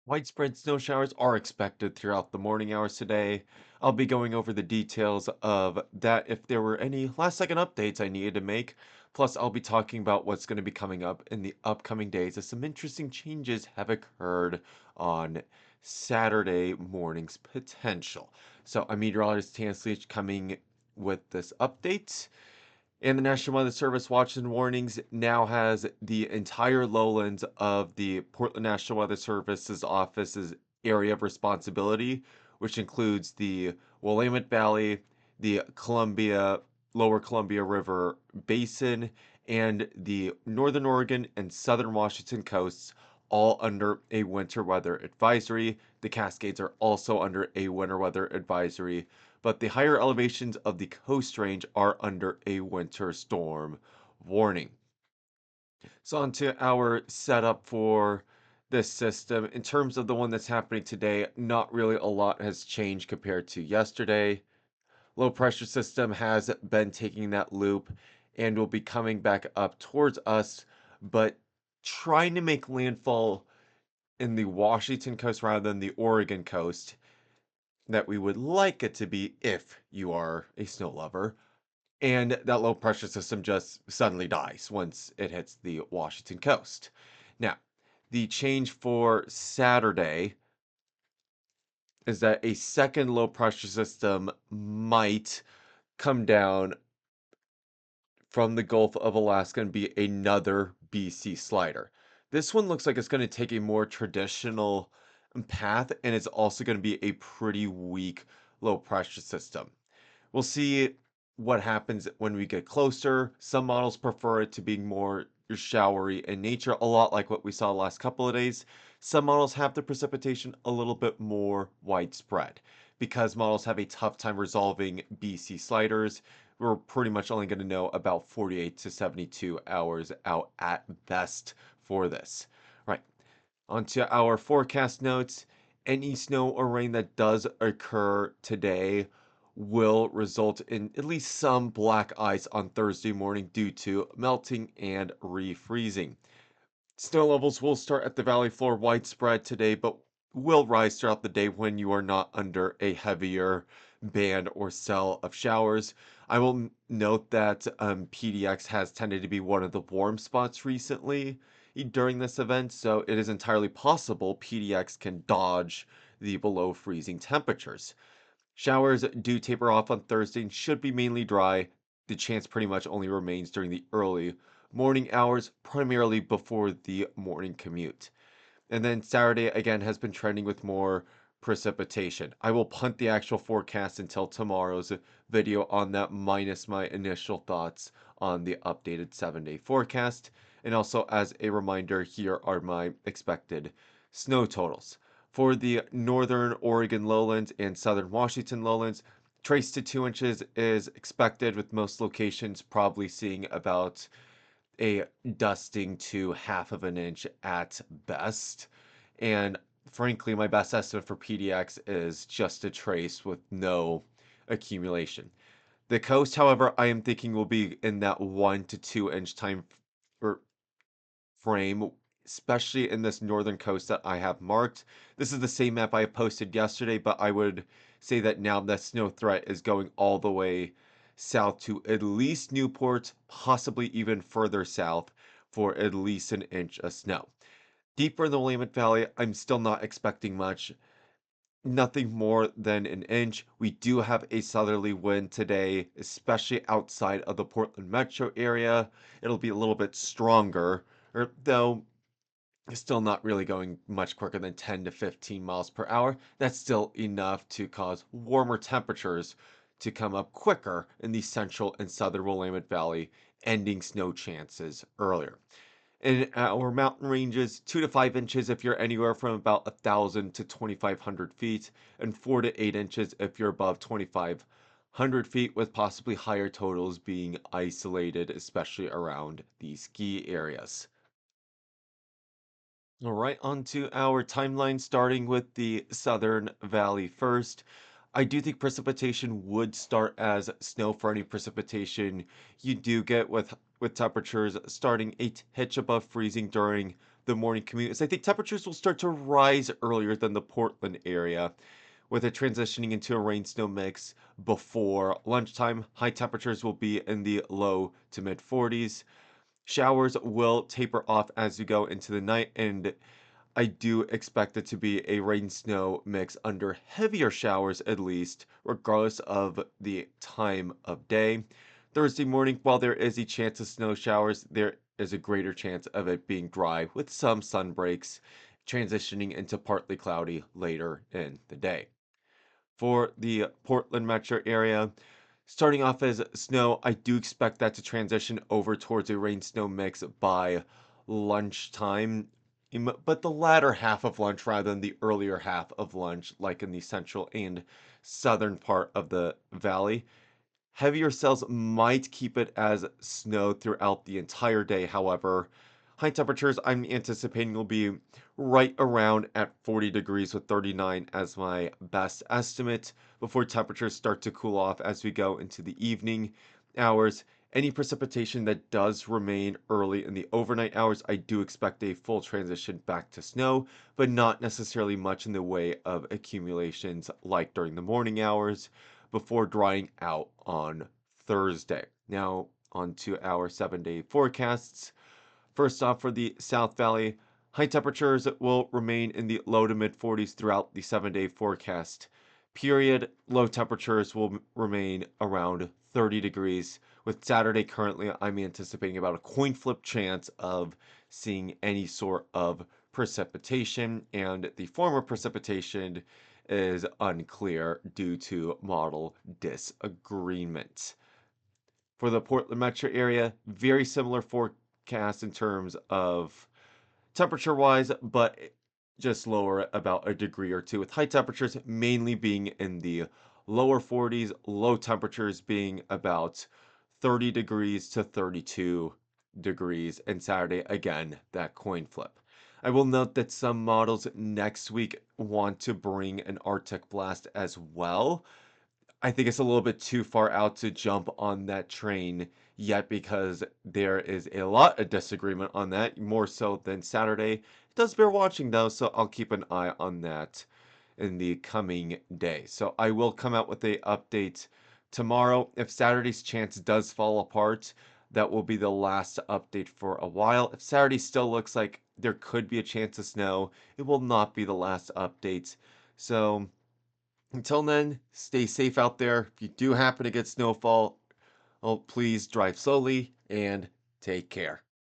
Widespread snow showers are expected throughout the morning hours today. I'll be going over the details of that if there were any last second updates I needed to make. Plus, I'll be talking about what's going to be coming up in the upcoming days as some interesting changes have occurred on Saturday morning's potential. So, I'm meteorologist Tanslich coming with this update. And the National Weather Service watches and warnings now has the entire lowlands of the Portland National Weather Service's office's area of responsibility, which includes the Willamette Valley, the Lower Columbia River Basin, and the Northern Oregon and Southern Washington coasts, all under a winter weather advisory. The Cascades are also under a winter weather advisory, but the higher elevations of the Coast Range are under a winter storm warning. So, on to our setup for this system. In terms of the one that's happening today, not really a lot has changed compared to yesterday. Low pressure system has been taking that loop and will be coming back up towards us, but trying to make landfall in the Washington coast rather than the Oregon coast that we would like it to be if you are a snow lover. And that low pressure system just suddenly dies once it hits the Washington coast. Now, the change for Saturday is that a second low pressure system might come down from the Gulf of Alaska and be another BC slider. This one looks like it's going to take a more traditional path, and it's also going to be a pretty weak low pressure system. We'll see what happens when we get closer. Some models prefer it to be more showery in nature, a lot like what we saw the last couple of days. Some models have the precipitation a little bit more widespread. Because models have a tough time resolving BC sliders, we're pretty much only going to know about 48 to 72 hours out at best for this. Right, onto our forecast notes. Any snow or rain that does occur today will result in at least some black ice on Thursday morning due to melting and refreezing. Snow levels will start at the valley floor widespread today, but will rise throughout the day when you are not under a heavier band or cell of showers. I will note that PDX has tended to be one of the warm spots recently during this event, so it is entirely possible PDX can dodge the below freezing temperatures. Showers do taper off on Thursday and should be mainly dry. The chance pretty much only remains during the early morning hours, primarily before the morning commute. And then Saturday again has been trending with more precipitation. I will punt the actual forecast until tomorrow's video on that, minus my initial thoughts on the updated 7-day forecast. And also, as a reminder, here are my expected snow totals. For the northern Oregon lowlands and southern Washington lowlands, trace to 2 inches is expected, with most locations probably seeing about a dusting to half of an inch at best. And frankly, my best estimate for PDX is just a trace with no accumulation. The coast, however, I am thinking will be in that 1 to 2 inch time or frame, especially in this northern coast that I have marked. This is the same map I posted yesterday, but I would say that now the snow threat is going all the way south to at least Newport, possibly even further south for at least an inch of snow. Deeper in the Willamette Valley, I'm still not expecting much. Nothing more than an inch. We do have a southerly wind today, especially outside of the Portland metro area. It'll be a little bit stronger, though still not really going much quicker than 10 to 15 miles per hour. That's still enough to cause warmer temperatures to come up quicker in the central and southern Willamette Valley, ending snow chances earlier. In our mountain ranges, 2 to 5 inches if you're anywhere from about 1,000 to 2,500 feet, and 4 to 8 inches if you're above 2,500 feet, with possibly higher totals being isolated, especially around the ski areas. All right, on to our timeline, starting with the Southern Valley first. I do think precipitation would start as snow for any precipitation you do get with temperatures starting a hitch above freezing during the morning commute is I think temperatures will start to rise earlier than the Portland area, with it transitioning into a rain snow mix before lunchtime. High temperatures will be in the low to mid 40s. Showers will taper off as you go into the night, and I do expect it to be a rain snow mix under heavier showers at least, regardless of the time of day. Thursday morning, while there is a chance of snow showers, there is a greater chance of it being dry with some sun breaks, transitioning into partly cloudy later in the day. For the Portland metro area, starting off as snow, I do expect that to transition over towards a rain snow mix by lunchtime, but the latter half of lunch rather than the earlier half of lunch, like in the central and southern part of the valley. Heavier cells might keep it as snow throughout the entire day, however. High temperatures I'm anticipating will be right around at 40 degrees with 39 as my best estimate before temperatures start to cool off as we go into the evening hours. Any precipitation that does remain early in the overnight hours, I do expect a full transition back to snow, but not necessarily much in the way of accumulations like during the morning hours before drying out on Thursday. Now, on to our 7 day forecasts. First off, for the South Valley, high temperatures will remain in the low to mid 40s throughout the 7 day forecast period. Low temperatures will remain around 30 degrees. With Saturday currently, I'm anticipating about a coin flip chance of seeing any sort of precipitation, and the form of precipitation is unclear due to model disagreement. For the Portland metro area, very similar forecast in terms of temperature wise, but just lower about a degree or two, with high temperatures mainly being in the lower 40s, low temperatures being about 30 degrees to 32 degrees, and Saturday, again, that coin flip. I will note that some models next week want to bring an Arctic blast as well. I think it's a little bit too far out to jump on that train yet because there is a lot of disagreement on that, more so than Saturday. It does bear watching though, so I'll keep an eye on that in the coming day. So I will come out with a update tomorrow. If Saturday's chance does fall apart, that will be the last update for a while. If Saturday still looks like there could be a chance of snow, it will not be the last update. So until then, stay safe out there. If you do happen to get snowfall, oh, please drive slowly and take care.